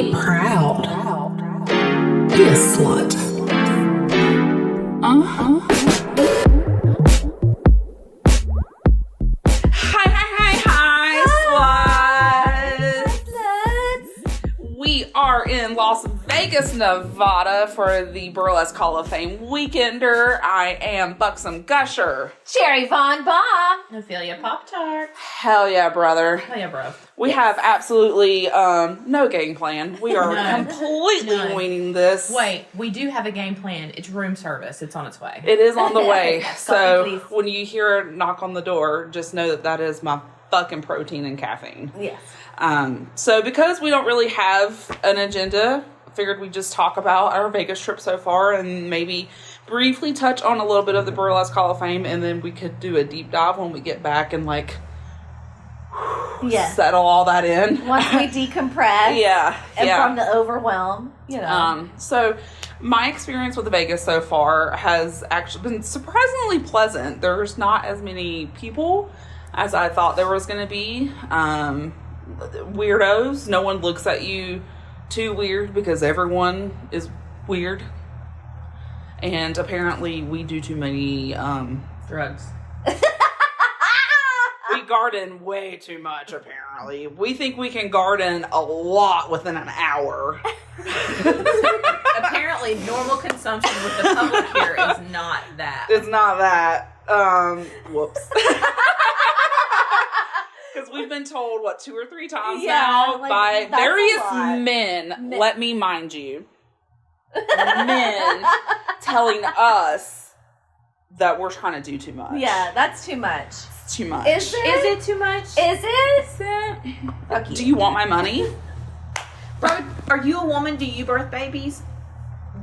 Be proud. Be a slut. Hi, sluts. We are in Las Vegas, Nevada for the Burlesque Hall of Fame Weekender. I am Buxom Gusher. Cherry Von Bomb. Ophelia Pop Tart. Hell yeah, brother. Hell yeah, bro. We have absolutely no game plan. We are completely winging this. Wait, we do have a game plan. It's room service. It's on its way. It is on the way. So please. when you hear a knock on the door, just know that that is my fucking protein and caffeine. Yes. So because we don't really have an agenda, I figured we'd just talk about our Vegas trip so far and maybe briefly touch on a little bit of the Burlesque Hall of Fame, and then we could do a deep dive when we get back and settle all that in. Once we decompress. And from the overwhelm, So my experience with Vegas so far has actually been surprisingly pleasant. There's not as many people as I thought there was going to be. Weirdos. No one looks at you too weird because everyone is weird. And apparently we do too many Drugs. we garden way too much, apparently. We think we can garden a lot within an hour. Apparently, normal consumption with the public here is not that. It's not that. Whoops. Because we've been told, 2 or 3 times now by various men, let me mind you, men telling us that we're trying to do too much. Yeah, that's too much. It's too much. Is it too much? Is it? Okay. Do you want my money? Bro, are you a woman? Do you birth babies?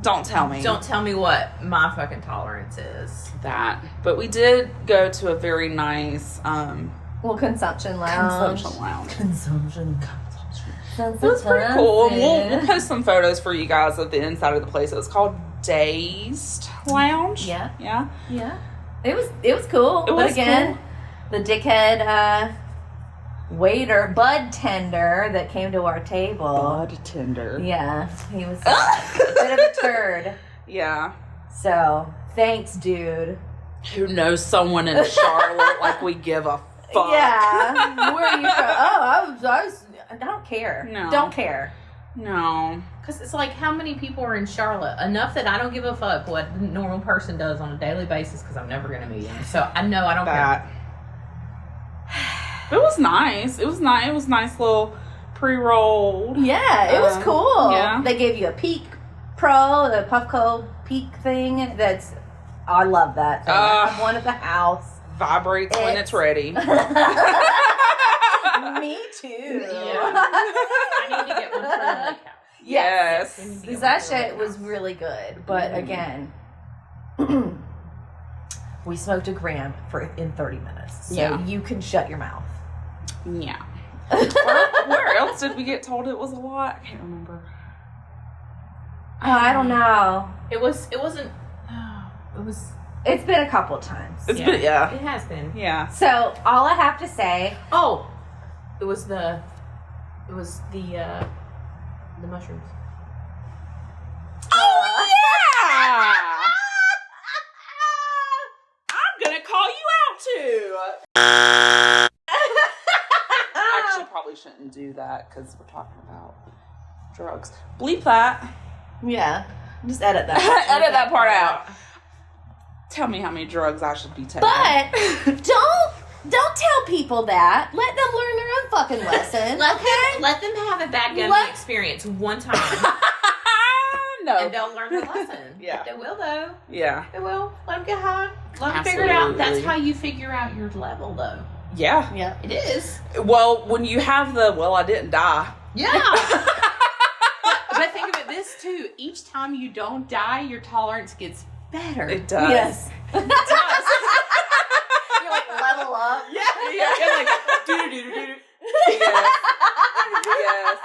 Don't tell me. Don't tell me what my fucking tolerance is. That. But we did go to a very nice Consumption lounge. Consumption. It was pretty cool. We'll post some photos for you guys of the inside of the place. It was called Dazed Lounge. Yeah. Yeah. It was cool. But again, the dickhead waiter, bud tender that came to our table. Bud tender. Yeah. He was a bit of a turd. Yeah. So, thanks, dude. Who knows someone in Charlotte like we give a fuck. Yeah. Where are you from? I don't care. No. Don't care. No. Because it's like, how many people are in Charlotte? Enough that I don't give a fuck what a normal person does on a daily basis because I'm never going to meet him. So I know I don't care. It was nice. It was nice. It was nice little pre-rolled. Yeah, it was cool. Yeah. They gave you a Peak Pro, the Puffco Peak thing. I love that thing. I have one at the house. Vibrates when it's ready. Me too. Yeah. I need to get one for the lake house. Yes. Because that shit was really good. But again, we smoked a gram in 30 minutes. So you can shut your mouth. Yeah. Where else did we get told it was a lot? I can't remember. I don't know. It's been a couple times. It's been, It has been. Yeah. So all I have to say. Oh, it was the mushrooms. Oh yeah! I'm gonna call you out too. Actually, probably shouldn't do that because we're talking about drugs. Bleep that. Yeah. Just edit that. Edit that part out. Tell me how many drugs I should be taking. But don't tell people that. Let them learn their own fucking lesson. Let them have a bad gummy experience one time. No. And they'll learn the lesson. Yeah. They will, though. Yeah. They will. Let them get high. Let them figure it out. That's how you figure out your level, though. Yeah. Yeah. It is. Well, when you have I didn't die. Yeah. But think of it this, too. Each time you don't die, your tolerance gets better. It does. Yes. It does. You're like level up. Yeah. You're like, do. Yes.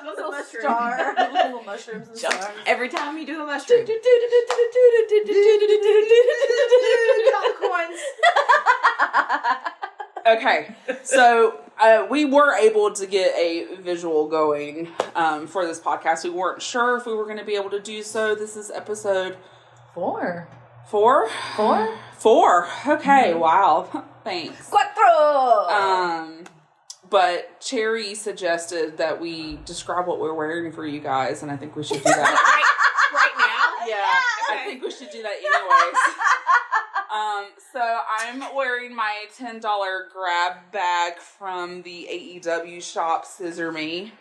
Little star. Little mushrooms and stars. Every time you do a mushroom. Coins. Okay. So we were able to get a visual going for this podcast. We weren't sure if we were going to be able to do so. This is episode 4. 4? 4? 4. Okay, wow. Thanks. 4. But Cherry suggested that we describe what we're wearing for you guys, and I think we should do that. Right now? Yeah, I think we should do that anyways. So I'm wearing my $10 grab bag from the AEW shop Scissor Me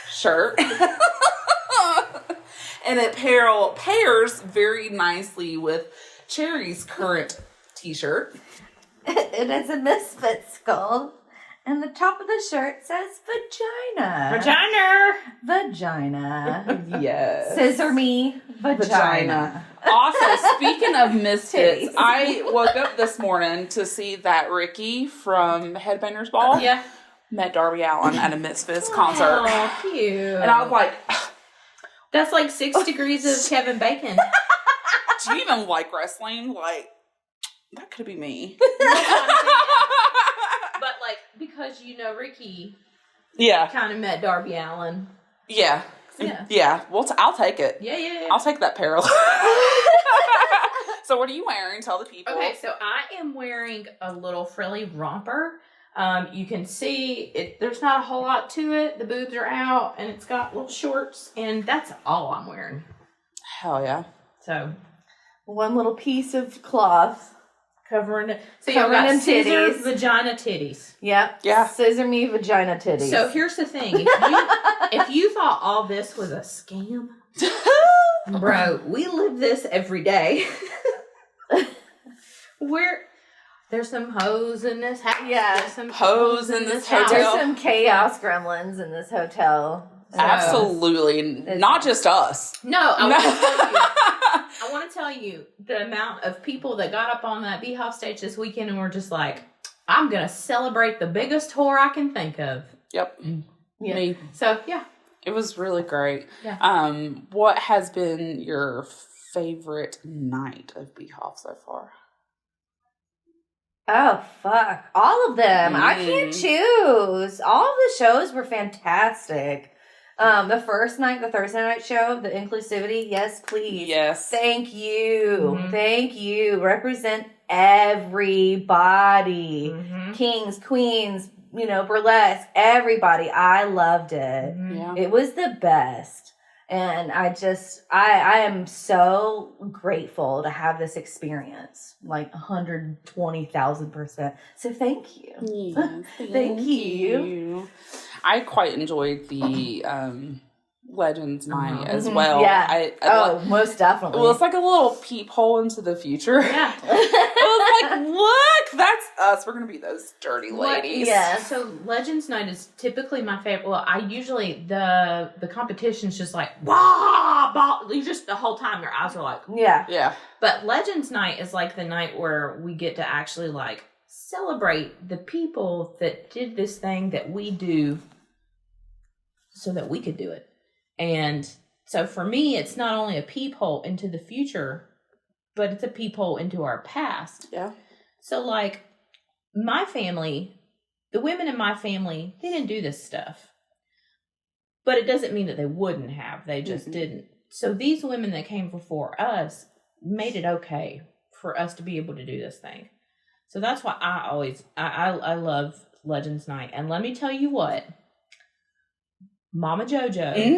shirt. And it pairs very nicely with Cherry's current t-shirt. It is a misfit skull. And the top of the shirt says vagina. Vagina. Yes. Scissor me vagina. Also, speaking of misfits, Titties. I woke up this morning to see that Ricky from Headbangers Ball met Darby Allin at a Misfits concert. Oh, cute. And I was like, that's like 6 degrees of Kevin Bacon. do you even like wrestling? Like, that could be me. But like, because Ricky Yeah. kind of met Darby Allin. Yeah. Yeah. Yeah. Well, I'll take it. Yeah. I'll take that parallel. So what are you wearing? Tell the people. Okay, so I am wearing a little frilly romper. You can see it. There's not a whole lot to it. The boobs are out, and it's got little shorts, and that's all I'm wearing. Hell yeah. So One little piece of cloth. covering it. So you've Covering got them scissor, titties. vagina, titties. Yep. Yeah. Scissor me vagina titties. So here's the thing: if you thought all this was a scam, bro, we live this every day. There's some hoes in this house. Yeah. There's some Hoes in this hotel. There's some chaos gremlins in this hotel. Absolutely. Not just us. No, I want to tell you the amount of people that got up on that BHoF stage this weekend and were just like, I'm going to celebrate the biggest whore I can think of. Yep. Yeah. Me. So, yeah. It was really great. Yeah. What has been your favorite night of BHoF so far? Oh, fuck. All of them. I can't choose. All of the shows were fantastic. The first night, the Thursday night show, the inclusivity, yes, please. Yes. Thank you. Mhm. Thank you. Represent everybody. Mm-hmm. Kings, queens, burlesque, everybody. I loved it. Yeah. It was the best. And I am so grateful to have this experience, like 120,000%. So thank you. Yes, Thank you. I quite enjoyed the Legends night as well. Yeah. I most definitely. well, it's like a little peephole into the future. Yeah. It was like, look, that's us. We're gonna be those dirty ladies. Yeah. So Legends Night is typically my favorite. Well, I usually the competition's just like wah, bah. You just the whole time their eyes are like Yeah. Yeah. But Legends Night is like the night where we get to actually like celebrate the people that did this thing that we do so that we could do it. And so for me, it's not only a peephole into the future, but it's a peephole into our past. Yeah. So like my family, the women in my family, they didn't do this stuff. But it doesn't mean that they wouldn't have. They just didn't. So these women that came before us made it okay for us to be able to do this thing. So that's why I love Legends Night. And let me tell you what, Mama JoJo,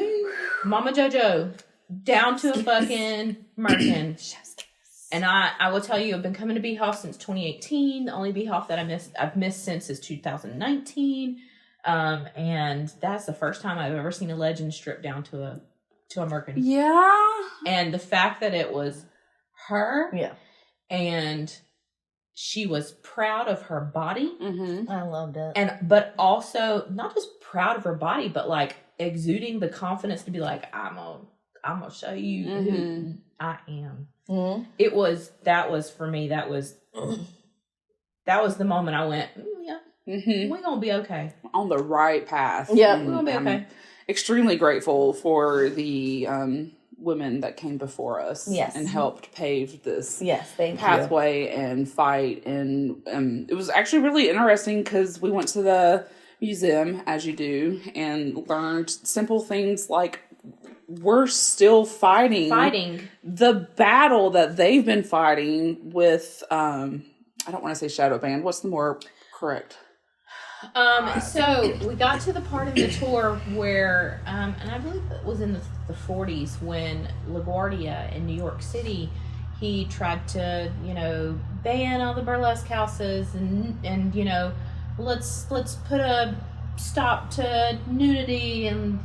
down to a fucking merkin. And I will tell you, I've been coming to BHoF since 2018. The only BHoF that I've missed since is 2019. And that's the first time I've ever seen a legend strip down to a merkin. Yeah. And the fact that it was her, and she was proud of her body, I loved it. but also not just proud of her body, but like exuding the confidence to be like, I'm gonna show you who I am. That was for me. That was the moment I went, we're gonna be okay. On the right path. Yeah. We're gonna be okay. Extremely grateful for the women that came before us. Yes. And helped pave this Thank pathway and fight. And it was actually really interesting because we went to the museum, as you do, and learned simple things like we're still fighting the battle that they've been fighting with, I don't want to say shadow band. What's the more correct? So we got to the part of the tour where, and I believe it was in the 40s when LaGuardia in New York City, he tried to, ban all the burlesque houses and let's put a stop to nudity and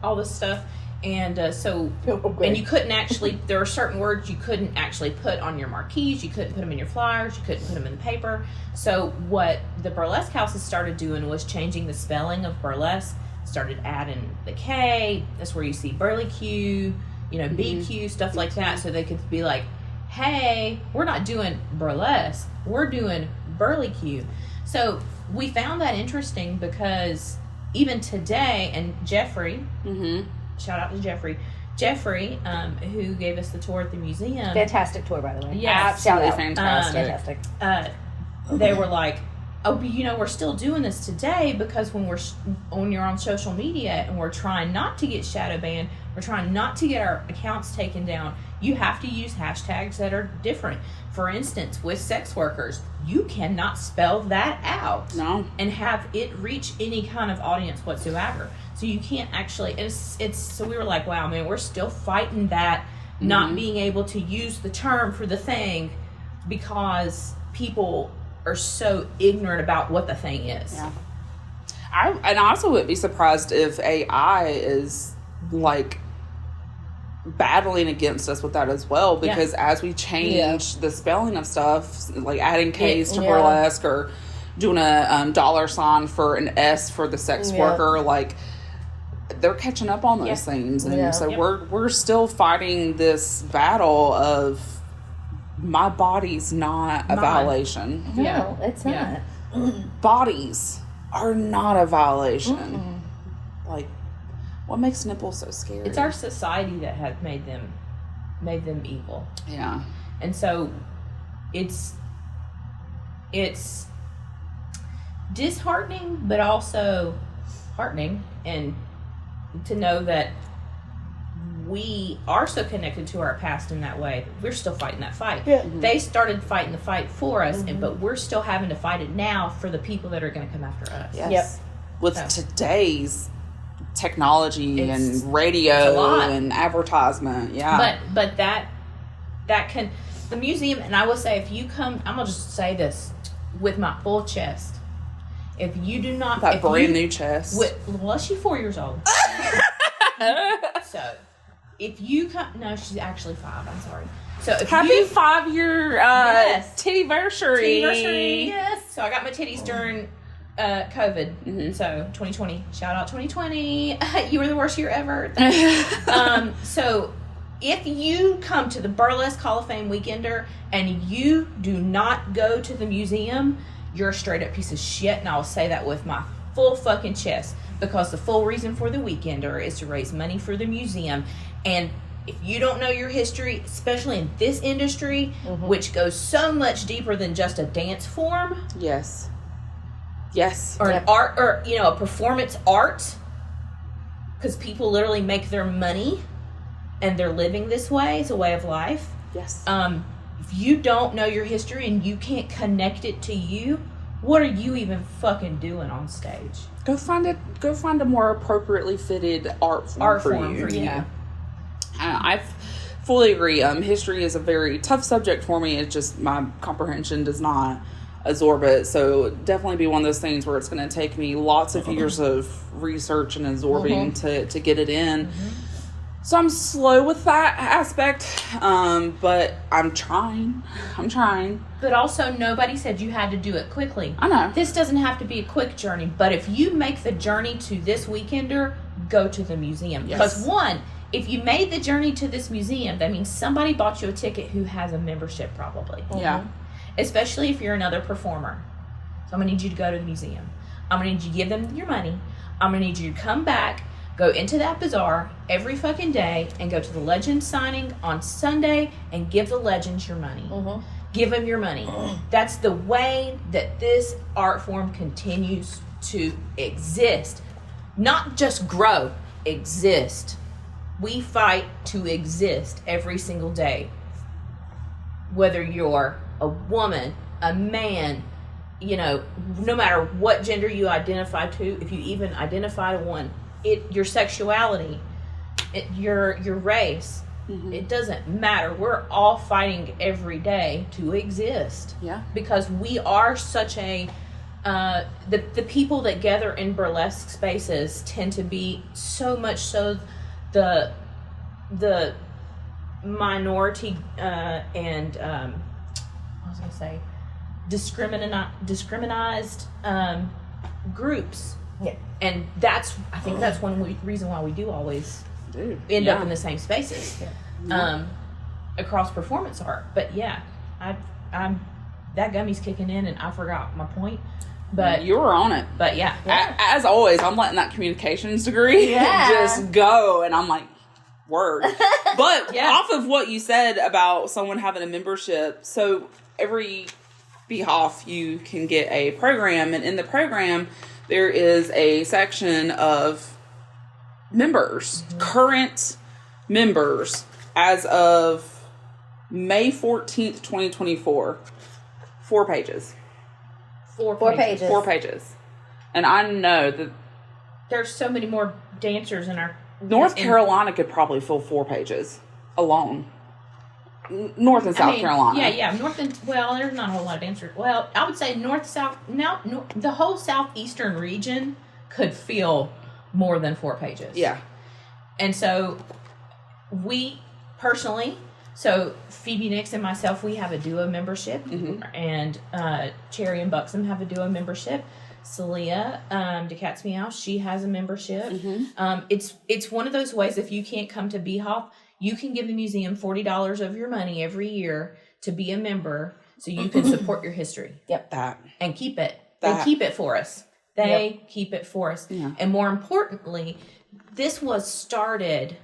all this stuff. And and you couldn't actually, there are certain words you couldn't actually put on your marquees, you couldn't put them in your flyers, you couldn't put them in the paper. So what the burlesque houses started doing was changing the spelling of burlesque, started adding the K, that's where you see burlesque, BQ, stuff like that, so they could be like, hey, we're not doing burlesque, we're doing burlesque. So we found that interesting because even today, and Jeffrey, shout out to Jeffrey, who gave us the tour at the museum. Fantastic tour, by the way. Yeah, absolutely Fantastic. They were like, oh, but we're still doing this today because when you're on social media and we're trying not to get shadow banned, we're trying not to get our accounts taken down, you have to use hashtags that are different. For instance, with sex workers, you cannot spell that out and have it reach any kind of audience whatsoever. So you can't actually, so we were like, wow, man, we're still fighting that, not being able to use the term for the thing because people are so ignorant about what the thing is. Yeah. I also wouldn't be surprised if AI is like battling against us with that as well, because as we change the spelling of stuff, like adding K's to burlesque or doing a $sign for an S for the sex worker, like they're catching up on those things, and so we're still fighting this battle of my body's not a violation. No, it's not. Bodies are not a violation. Like, what makes nipples so scary? It's our society that has made them evil. Yeah. And so it's disheartening, but also heartening, and to know that we are so connected to our past in that way. We're still fighting that fight. Yeah. They started fighting the fight for us, but we're still having to fight it now for the people that are going to come after us. Yes. With today's technology and radio and advertisement. Yeah. But that can, the museum, and I will say, if you come, I'm going to just say this with my full chest. If you do not... That brand new chest. Well, she's 4 years old. So, if you come... No, she's actually 5. I'm sorry. So, if Happy 5-year titty-versary. Yes. So, I got my titties during COVID. So, 2020. Shout out 2020. You were the worst year ever. So, if you come to the Burlesque Hall of Fame Weekender and you do not go to the museum, you're a straight up piece of shit, and I'll say that with my full fucking chest, because the full reason for the Weekender is to raise money for the museum. And if you don't know your history, especially in this industry, which goes so much deeper than just a dance form, or an art, or a performance art, because people literally make their money and they're living this way. It's a way of life. If you don't know your history and you can't connect it to you, what are you even fucking doing on stage? Go find a more appropriately fitted art form for you. I fully agree. History is a very tough subject for me. It's just my comprehension does not absorb it. So definitely be one of those things where it's going to take me lots of years of research and absorbing to get it in. So I'm slow with that aspect, but I'm trying. But also, nobody said you had to do it quickly. I know. This doesn't have to be a quick journey, but if you make the journey to this Weekender, go to the museum. Because one, if you made the journey to this museum, that means somebody bought you a ticket who has a membership probably. Yeah. Especially if you're another performer. So I'm going to need you to go to the museum. I'm going to need you to give them your money. I'm going to need you to come back, Go into that bazaar every fucking day and go to the legend signing on Sunday and give the legends your money. Give them your money. That's the way that this art form continues to exist. Not just grow, exist. We fight to exist every single day. Whether you're a woman, a man, you know, no matter what gender you identify to, if you even identify to one, your sexuality, your race, it doesn't matter. We're all fighting every day to exist. Yeah. Because we are such a the people that gather in burlesque spaces tend to be so much so the minority and what was I gonna say, discriminized groups. Yeah. And I think that's one reason why we do always end up in the same spaces. Across performance art. But yeah, I'm that gummy's kicking in and I forgot my point. But you were on it. But yeah. As always, I'm letting that communications degree just go, and I'm like, word. But off of what you said about someone having a membership, so every BHoF you can get a program, and in the program there is a section of members, current members, as of May 14th, 2024. 4 pages. Four pages. 4 pages. And I know that there's so many more dancers in our... North Carolina could probably fill 4 pages alone. North and South Carolina. Yeah. North and... Well, there's not a whole lot of dancers. Well, I would say North, South... Now, the whole southeastern region could fill more than 4 pages. Yeah. And so, we personally... So, Phoebe Nix and myself, we have a duo membership. And Cherry and Buxom have a duo membership. Celia, DeCat's Meow, she has a membership. It's one of those ways, if you can't come to BHoF, you can give the museum $40 of your money every year to be a member so you can support your history. That. And keep it. They keep it for us. They keep it for us. Yeah. And more importantly, this was started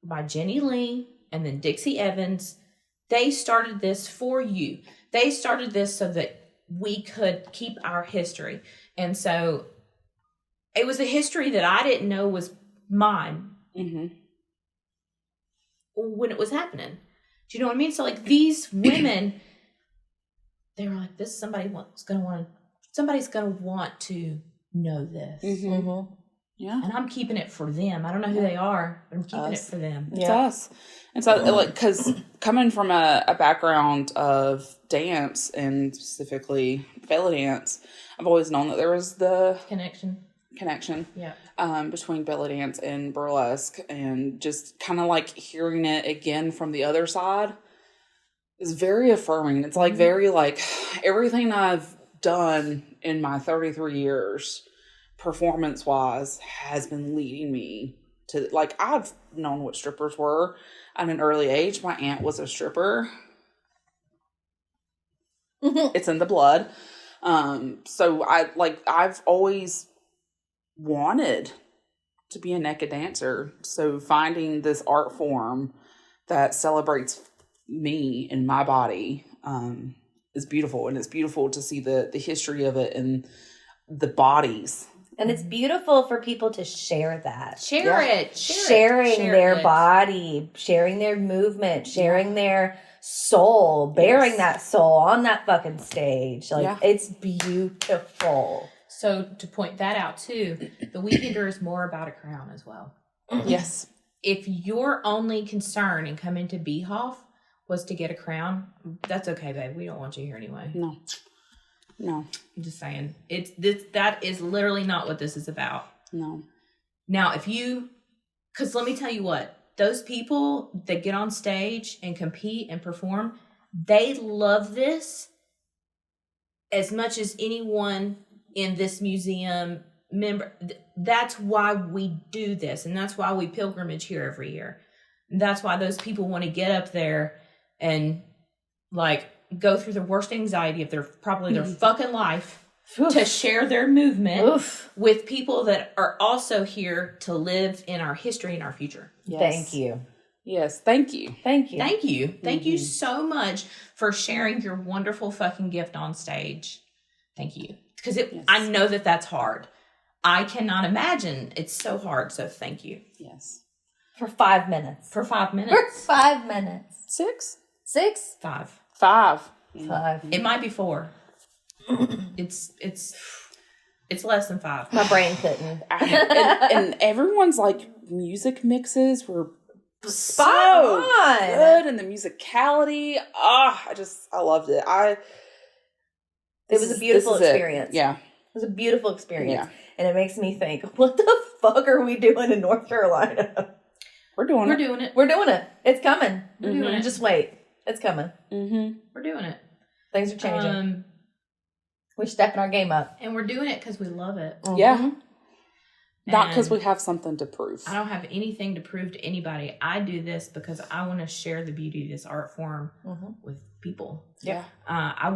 by Jenny Lee and then Dixie Evans. They started this for you. They started this so that we could keep our history. And so it was a history that I didn't know was mine when it was happening. Do you know what I mean? So like these women, they were like, this somebody's going to want to know this. Yeah. And I'm keeping it for them. I don't know who they are, but I'm keeping it for them. It's us. And so, like, because coming from a background of dance and specifically belly dance, I've always known that there was the connection. Between belly dance and burlesque, and just kind of like hearing it again from the other side is very affirming. It's like very like everything I've done in my 33 years performance wise has been leading me to, like, I've known what strippers were at an early age. My aunt was a stripper. It's in the blood. So I've always wanted to be a naked dancer. So finding this art form that celebrates me and my body is beautiful. And it's beautiful to see the history of it and the bodies. And it's beautiful for people to share that. Sharing their body, sharing their movement, sharing their soul, bearing that soul on that fucking stage. Like, it's beautiful. So to point that out too, the Weekender is more about a crown as well. Yes. If your only concern in coming to BHoF was to get a crown, that's okay, babe. We don't want you here anyway. No. I'm just saying. That is literally not what this is about. No. Now, because let me tell you what, those people that get on stage and compete and perform, they love this as much as anyone in this museum member. That's why we do this, and that's why we pilgrimage here every year. And that's why those people want to get up there and like go through the worst anxiety of their fucking life to share their movement Oof. with people that are also here to live in our history and our future. Yes. Thank you. Yes, thank you. Thank you. Thank you. Thank you so much for sharing your wonderful fucking gift on stage. Thank you. Because I know that that's hard. I cannot imagine. It's so hard. So thank you. Yes. For 5 minutes. For 5 For minutes. 5 minutes. 6? 6? 5. 5. 5. It might be 4. It's less than 5. My brain couldn't. and everyone's like music mixes were Spot so on. good, and the musicality. I loved it. It was a beautiful this is experience. Yeah. It was a beautiful experience. Yeah. And it makes me think, what the fuck are we doing in North Carolina? We're doing We're doing it. We're doing it. It's coming. We're doing it. Just wait. It's coming. Mm-hmm. We're doing it. Things are changing. We're stepping our game up. And we're doing it because we love it. Yeah. Not because And we have something to prove. I don't have anything to prove to anybody. I do this because I want to share the beauty of this art form with people. Yeah. I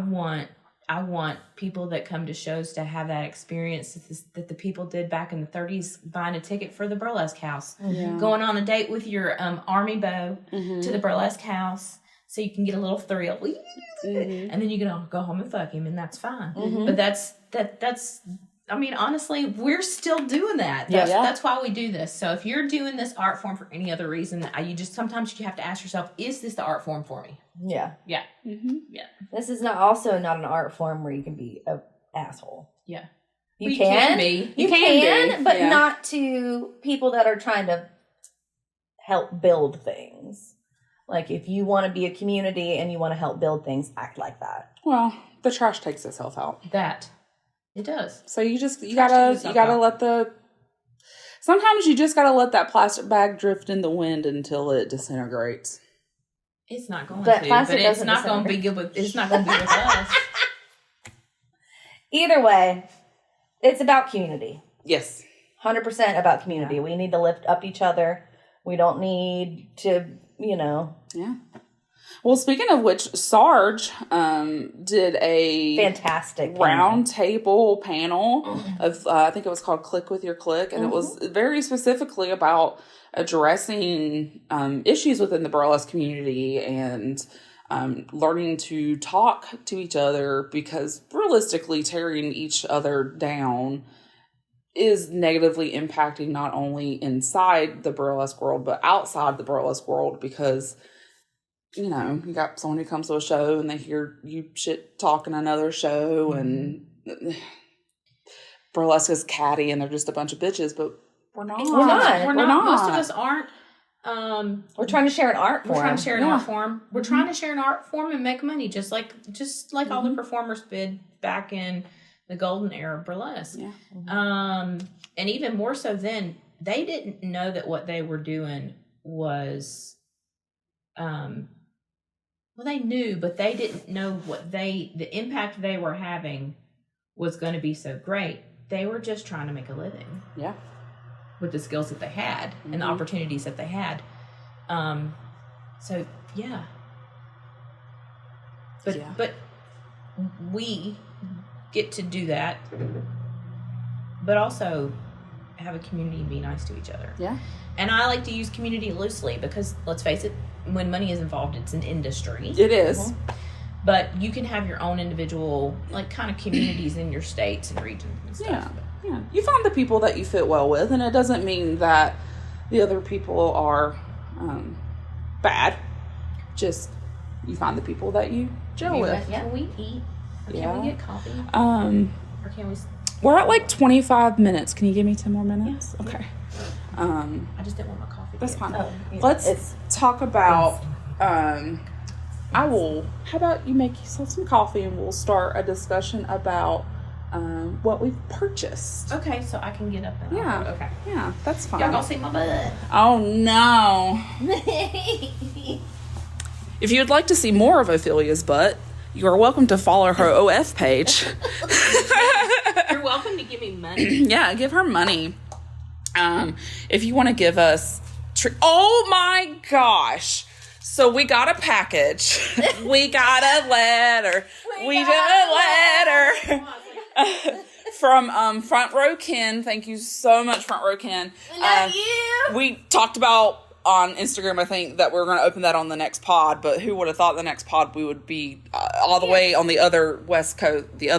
want people that come to shows to have that experience that the people did back in the 30s, buying a ticket for the Burlesque house, going on a date with your army beau to the Burlesque house, so you can get a little thrill, and then you can go home and fuck him, and that's fine. But that's. I mean, honestly, we're still doing that. That's why we do this. So if you're doing this art form for any other reason, sometimes you have to ask yourself, is this the art form for me? Yeah. Yeah. Yeah. This is also not an art form where you can be an asshole. Yeah. You You can be. You can, but not to people that are trying to help build things. Like, if you want to be a community and you want to help build things, act like that. Well, the trash takes itself out. It does. So you gotta let sometimes you just gotta let that plastic bag drift in the wind until it disintegrates. It's not going But to, plastic but it's doesn't not going to be good with. It's not going to be with us. Either way, it's about community. Yes. 100% about community. We need to lift up each other. We don't need to, Yeah. Well, speaking of which, Sarge did a fantastic round table panel of I think it was called "Click with Your Click," and it was very specifically about addressing issues within the burlesque community and learning to talk to each other, because realistically, tearing each other down is negatively impacting not only inside the burlesque world but outside the burlesque world, because you got someone who comes to a show and they hear you shit talking another show, and burlesque is catty and they're just a bunch of bitches, but we're not. We're not. Most of us aren't. We're trying to share an art form. We're trying to share an art form. We're trying to share an art form and make money, just like all the performers did back in the golden era of burlesque. Yeah. And even more so then, they didn't know that what they were doing was, well, they knew, but they didn't know the impact they were having was going to be so great. They were just trying to make a living. Yeah. With the skills that they had and the opportunities that they had. So yeah. But we get to do that, but also have a community and be nice to each other. Yeah. And I like to use community loosely because, let's face it, when money is involved, it's an industry. It is. But you can have your own individual, kind of communities in your states and regions and stuff. Yeah. Yeah. You find the people that you fit well with, and it doesn't mean that the other people are bad. Just you find the people that you gel with. Can we eat? Or can we get coffee? Or can we? We're at like 25 minutes. Can you give me 10 more minutes? Yeah. Okay. I just didn't want my coffee. That's fine. Oh, yeah. Let's talk about. How about you make yourself some coffee and we'll start a discussion about what we've purchased. Okay, so I can get up and Yeah. Okay. Yeah, that's fine. Y'all gonna see my butt. Oh no. If you'd like to see more of Ophelia's butt, you are welcome to follow her OF page. You're welcome to give me money. Yeah, give her money. If you want to give us... oh my gosh. So we got a package. We got a letter. We got a letter. From Front Row Ken. Thank you so much, Front Row Ken. Love you. We talked about on Instagram, I think, that we were going to open that on the next pod, but who would have thought the next pod we would be all the way on the other West Coast, and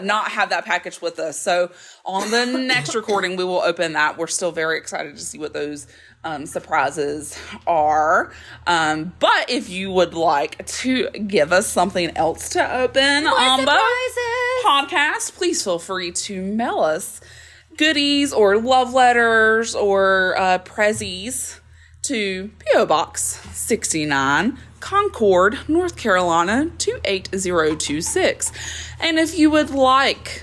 not have that package with us. So on the next recording, we will open that. We're still very excited to see what those surprises are. But if you would like to give us something else to open on the podcast, please feel free to mail us goodies or love letters or prezzies to P.O. Box 69, Concord, North Carolina 28026. And if you would like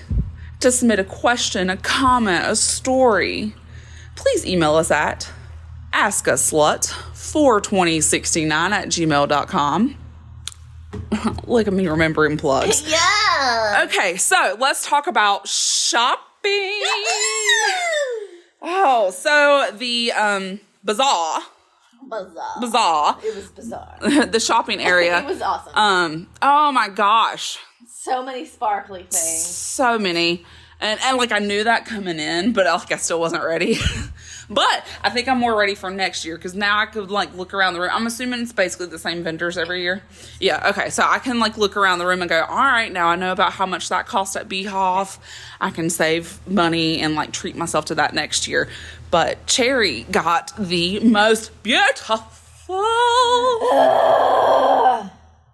to submit a question, a comment, a story, please email us at askuslut42069@gmail.com. Look at me remembering plugs. Yeah. Okay, so let's talk about shopping. Oh, so the bazaar. It was bizarre. The shopping area. It was awesome. Oh my gosh. So many sparkly things. So many. And like I knew that coming in, but like I still wasn't ready. But I think I'm more ready for next year because now I could like look around the room. I'm assuming it's basically the same vendors every year. Yeah, okay. So I can like look around the room and go, all right, now I know about how much that costs at BHoF. I can save money and like treat myself to that next year. But Cherry got the most beautiful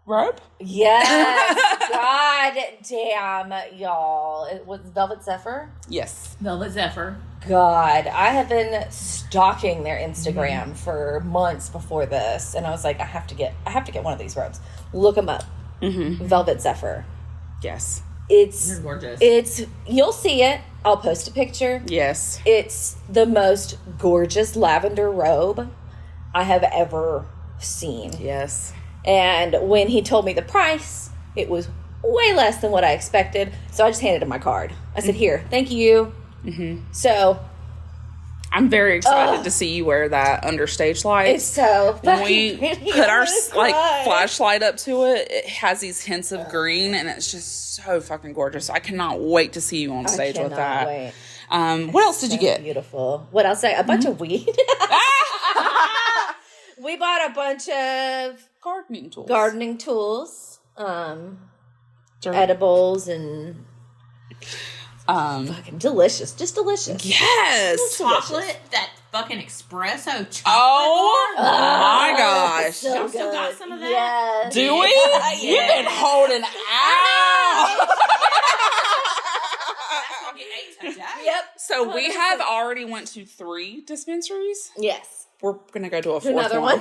robe. Yes. God damn, y'all. It was Velvet Zephyr. Yes. Velvet Zephyr. God, I have been stalking their Instagram for months before this, and I was like, I have to get one of these robes. Look them up. Velvet Zephyr. Yes. They're gorgeous. You'll see it. I'll post a picture. Yes. It's the most gorgeous lavender robe I have ever seen. Yes. And when he told me the price, it was way less than what I expected. So I just handed him my card. I said, here, thank you. So I'm very excited to see you wear that under stage lights. it's so When fucking we pretty. put our I'm gonna like cry. flashlight up to it, it has these hints of green, and it's just so fucking gorgeous. I cannot wait to see you on stage with cannot that. wait. What else did you So get? beautiful. What else? A bunch of weed. We bought a bunch of Gardening tools. edibles and fucking delicious. Just delicious. Yes. Chocolate, that fucking espresso chocolate. Oh my gosh. So Y'all still got good. some of that? Yes. Do we? You've been holding out. That's gonna get 8 today. Yep. So we have already went to 3 dispensaries. Yes. We're gonna go to a 4th Another one.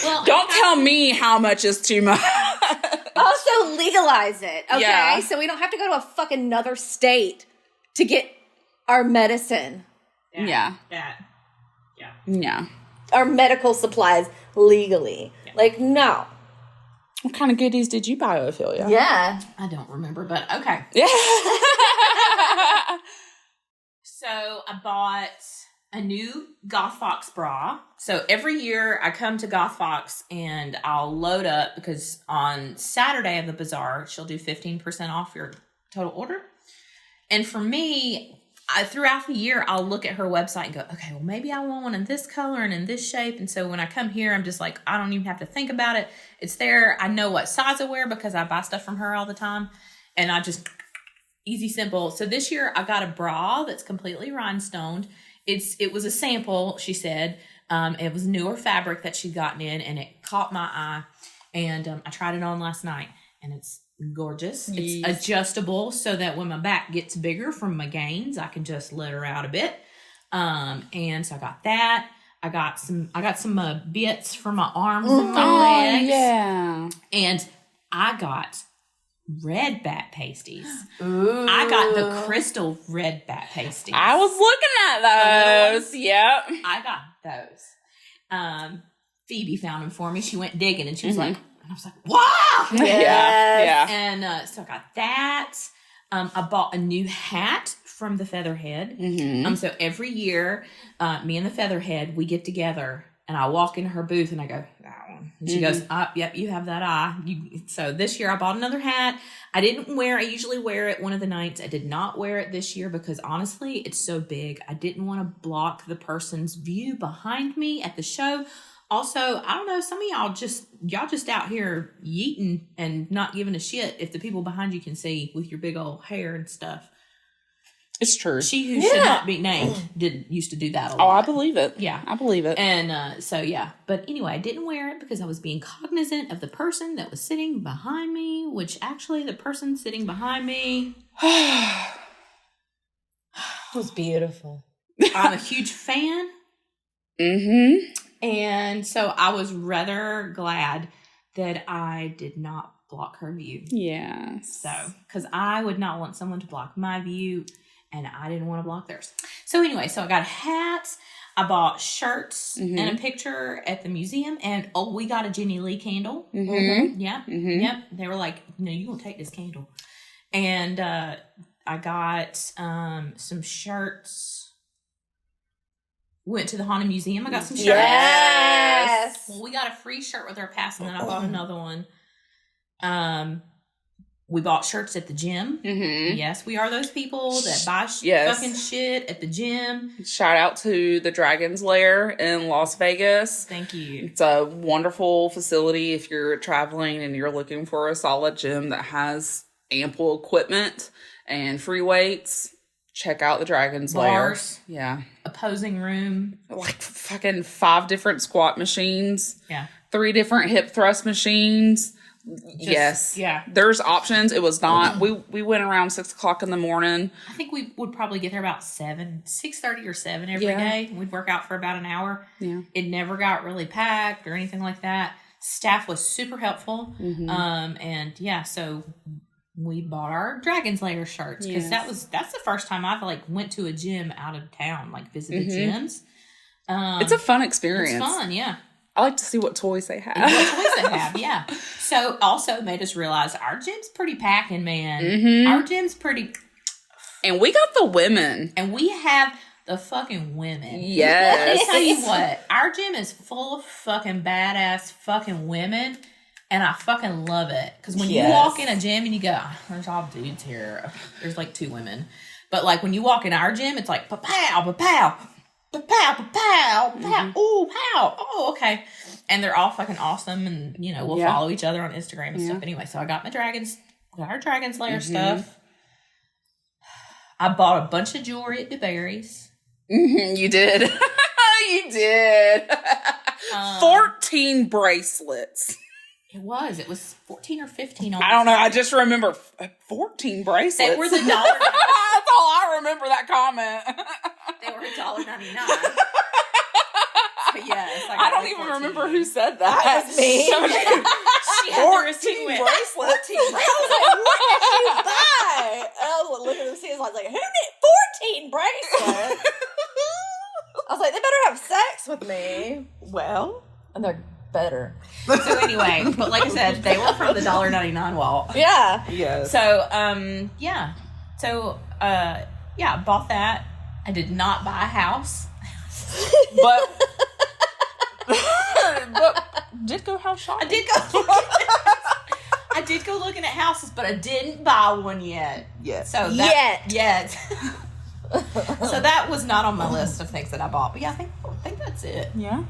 Well, Don't tell me how much is too much. Also legalize it. Okay. Yeah. So we don't have to go to a fucking another state to get our medicine, Yeah. Yeah. our medical supplies legally. Yeah. Like, no. What kind of goodies did you buy, Ophelia? Yeah. I don't remember, but okay. Yeah. So I bought a new Goth Fox bra. So every year I come to Goth Fox and I'll load up because on Saturday of the bazaar, she'll do 15% off your total order. And for me, throughout the year, I'll look at her website and go, okay, well, maybe I want one in this color and in this shape. And so when I come here, I'm just like, I don't even have to think about it. It's there. I know what size I wear because I buy stuff from her all the time. And I just, easy, simple. So this year I got a bra that's completely rhinestoned. It was a sample, she said. It was newer fabric that she'd gotten in, and it caught my eye. And I tried it on last night, and it's gorgeous. Yes. It's adjustable so that when my back gets bigger from my gains, I can just let her out a bit. And so I got that. I got some bits for my arms and my legs. Yeah. And I got red bat pasties. Ooh. I got the crystal red bat pasties. I was looking at those. Yep. I got those. Phoebe found them for me. She went digging and she was like, and I was like, wow. Yeah. And so I got that. I bought a new hat from the Featherhead. Mm-hmm. So every year, me and the Featherhead, we get together And I walk into her booth and I go, that one. And she goes, yep, you have that eye. So this year I bought another hat. I usually wear it one of the nights. I did not wear it this year because honestly, it's so big. I didn't want to block the person's view behind me at the show. Also, I don't know, some of y'all just out here yeeting and not giving a shit if the people behind you can see with your big old hair and stuff. It's true. She who should not be named used to do that a lot. Oh, I believe it. Yeah. I believe it. And so, yeah. But anyway, I didn't wear it because I was being cognizant of the person that was sitting behind me, which actually the person sitting behind me was beautiful. I'm a huge fan. Mm-hmm. And so I was rather glad that I did not block her view. Yes. So, because I would not want someone to block my view, and I didn't want to block theirs. So anyway, so I got hats. I bought shirts and a picture at the museum, and we got a Jenny Lee candle. Yeah. Yep. They were like, no, you gonna take this candle. And I got some shirts. Went to the Haunted Museum. I got some shirts. Yes. Well, we got a free shirt with our pass, and then I bought another one. We bought shirts at the gym. Yes, we are those people that buy fucking shit at the gym. Shout out to the Dragon's Lair in Las Vegas. Thank you. It's a wonderful facility if you're traveling and you're looking for a solid gym that has ample equipment and free weights. Check out the Dragon's Lair. Yeah. Opposing room. Like fucking 5 different squat machines. Yeah. 3 different hip thrust machines. Yes. Yeah. There's options. It was not. We went around 6:00 in the morning. I think we would probably get there about 6:30 or 7 every day. We'd work out for about an hour. Yeah. It never got really packed or anything like that. Staff was super helpful. And yeah, so we bought our Dragon's Lair shirts because that's the first time I've went to a gym out of town, visited gyms. It's a fun experience. It's fun, yeah. I like to see what toys they have. Yeah. So also made us realize our gym's pretty packing, man. Our gym's pretty. And we got the women. And we have the fucking women. Yes. Let me tell you what. Our gym is full of fucking badass fucking women. And I fucking love it. Because when you walk in a gym and you go, there's all dudes here. There's 2 women. But when you walk in our gym, it's like, pa-pow, pa-pow. Pa-pow, pa-pow, pa-pow, ooh, pow, oh, okay. And they're all fucking awesome, and, we'll follow each other on Instagram and stuff. Anyway, so I got our Dragon's Lair stuff. I bought a bunch of jewelry at DeBerry's. You did. You did. 14 bracelets. It was 14 or 15. I don't know. I just remember 14 bracelets. They were the $1.99. That's all I remember that comment. They were $1.99. But yes, I don't even remember who said that. That was me. She had 14 bracelets. I was like, what did you buy? And I was looking at the seats. I was like, who did 14 bracelets? I was like, they better have sex with me. Well, and they're better. So anyway, but like I said, they were from the $1.99 wall. Yeah. yes. So, yeah. So, I bought that. I did not buy a house. but did go house shopping. I did go looking at houses, but I didn't buy one yet. Yes. So yet. So that was not on my list of things that I bought. But yeah, I think that's it. Yeah.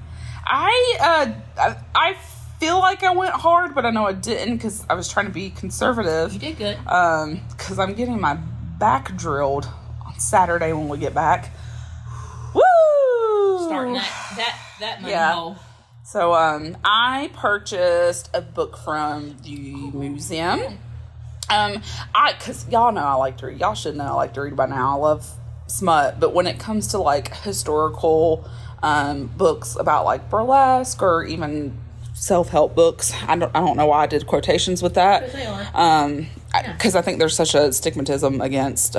I feel like I went hard, but I know I didn't because I was trying to be conservative. You did good. Because I'm getting my back drilled on Saturday when we get back. Woo! Starting that money hole. So I purchased a book from the museum. Because y'all know I like to read. Y'all should know I like to read by now. I love smut, but when it comes to historical books about burlesque or even self-help books, I don't know why I did quotations with that. Because I think there's such a stigmatism against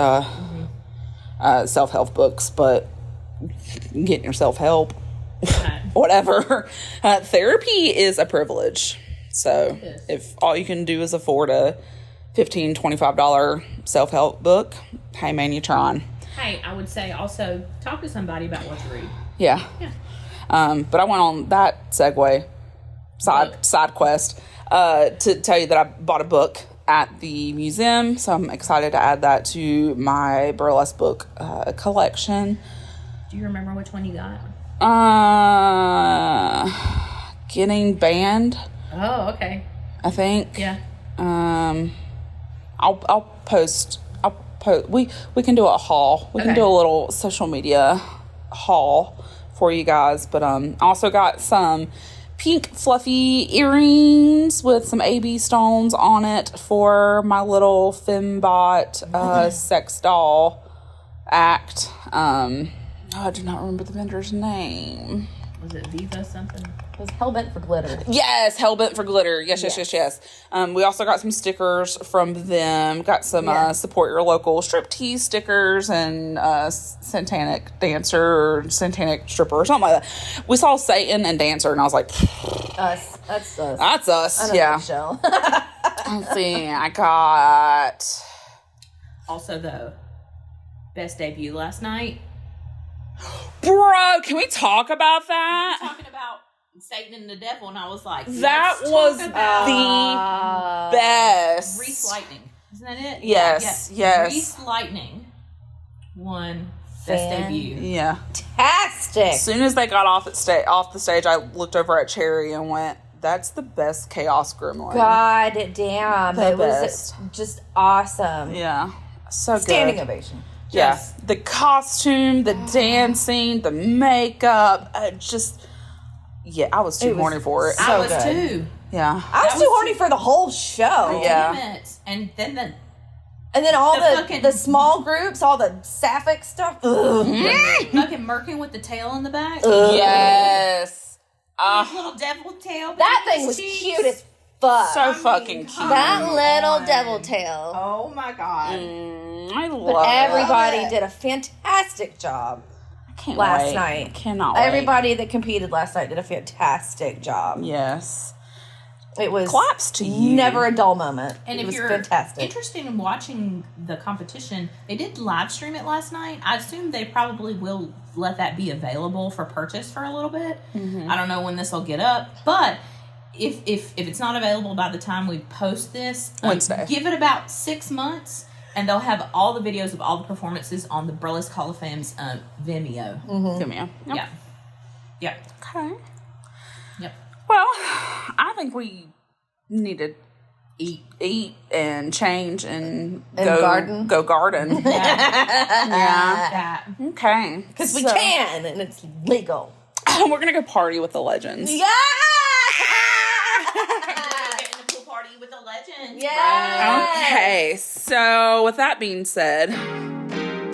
self-help books, but getting yourself help, whatever. Therapy is a privilege. So if all you can do is afford a $15, $25 self-help book, hey man, you're trying. Hey, I would say also talk to somebody about what to read. Yeah. But I went on that side quest to tell you that I bought a book at the museum, so I'm excited to add that to my burlesque book collection. Do you remember which one you got? Getting banned. Oh, okay. I think. Yeah. I'll post. We can do a haul. We can do a little social media haul for you guys. But I also got some pink fluffy earrings with some AB stones on it for my little fembot sex doll act. I do not remember the vendor's name. Was it Viva something? It was Hellbent for Glitter. Yes, Hellbent for Glitter. Yes. We also got some stickers from them. Got some support your local striptease stickers and satanic dancer or satanic stripper or something like that. We saw Satan and Dancer, and I was like, Us. That's us. that's us. Another show. Let's see. I got... Also, the best debut last night. Bro, can we talk about that? Talking about Satan and the devil, and I was like, That let's was talk about the best. Reese Lightning. Isn't that it? Yes. Reese Lightning won best debut. Yeah. Fantastic. As soon as they got off the stage, I looked over at Cherry and went, "That's the best Chaos Gremlin." God damn. The It was best. just awesome. Yeah. So good. Standing ovation. Yeah. Yes. The costume, the dancing, the makeup, I was too horny for it. I was good. too. Yeah. I was too horny for the whole show. Yeah. Damn it. And then And then all The fucking- the small groups, all the sapphic stuff. Ugh. fucking Merkin with the tail in the back. Yes. Little devil tail. That between thing was his cheeks. cute as fuck. So fucking cute. That little devil tail. Oh my god. I But love everybody it. did a fantastic job I can't last wait. night. I cannot wait. Everybody that competed last night did a fantastic job. Yes. It was Claps to you. never a dull moment. And it if was you're fantastic. interested in watching the competition, they did live stream it last night. I assume they probably will let that be available for purchase for a little bit. I don't know when this will get up, but if it's not available by the time we post this, Wednesday. give it about 6 months, and they'll have all the videos of all the performances on the Burlesque Hall of Fame's Vimeo. Give me a. Yep. Yeah. Okay. Yep. Well, I think we need to eat and change and go garden. Go garden. Yeah. Yeah. That. Okay. Because we can, and it's legal. We're gonna go party with the legends. Yeah! Getting a pool party with a legend. Yeah! Okay. So with that being said,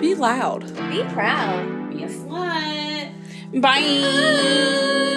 be loud. Be proud. Be a slut. Bye.